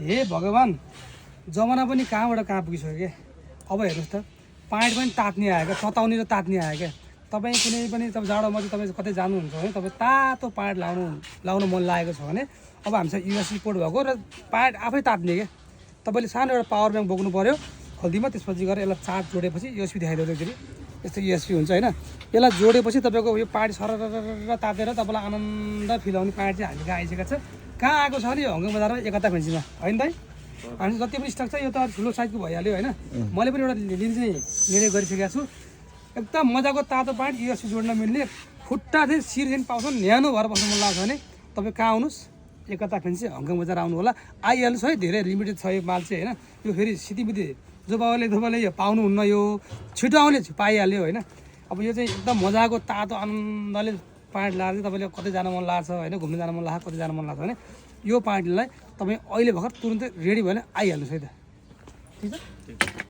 हे भगवान् जमाना पनि कहाँबाट कहाँ पुगिसक्यो क्या। अब हेर्नुहोस् त पाइड पनि तात्ने आयो क्या, तताउने र तात्ने आयो क्या। तपाईँ कुनै पनि तपाईँ जाडोमा चाहिँ तपाईँ कतै जानुहुन्छ भने तपाईँ तातो पाइड लाउनु मन लागेको छ भने अब हामीसँग युएसबी पोर्ट भएको र पाइड आफै तात्ने क्या। तपाईँले सानो एउटा पावर ब्याङ्क बोक्नु पऱ्यो खोल्दिमा, त्यसपछि गएर यसलाई चार्ज जोडेपछि युएसबी देखाइदियो एकचोटि यस्तो युएसबी हुन्छ होइन। यसलाई जोडेपछि तपाईँको यो पाइड सरर तातेर तपाईँलाई आनन्द फिल आउने पाइड चाहिँ हामी कहाँ आइसकेको छ। कहाँ आएको छ भने हङकङ बजारमा एकता फेन्सीमा होइन त। हामी जति पनि स्टक छ यो त ठुलो साइजको भइहाल्यो होइन। मैले पनि एउटा लिन चाहिँ निर्णय गरिसकेको छु। एकदम मजाको तातो पाइड युएसबी जोड्न मिल्ने खुट्टा चाहिँ सिरदेखि पाउँछ न्यानो भएर बस्नु मन लाग्छ भने तपाईँ कहाँ आउनुहोस्, एकता फेन्सी हङकङ बजार आउनु होला। आइहाल्नुहोस् है, धेरै लिमिटेड छ यो माल चाहिँ होइन। यो फेरि सितिमिति जो तपाईँले यो पाउनुहुन्न, यो छिटो आउने पाइहाल्यो होइन। अब यो चाहिँ एकदम मजाको तातो आनन्दले पाइड लगाएर चाहिँ तपाईँले कतै जान मन लाग्छ होइन, घुम्न जान मन लाग्छ, कतै जान मन लाग्छ भने यो पाइडलाई तपाईँ अहिले भर्खर तुरुन्तै रेडी भयो भने आइहाल्नुहोस् है त। ठिक छ।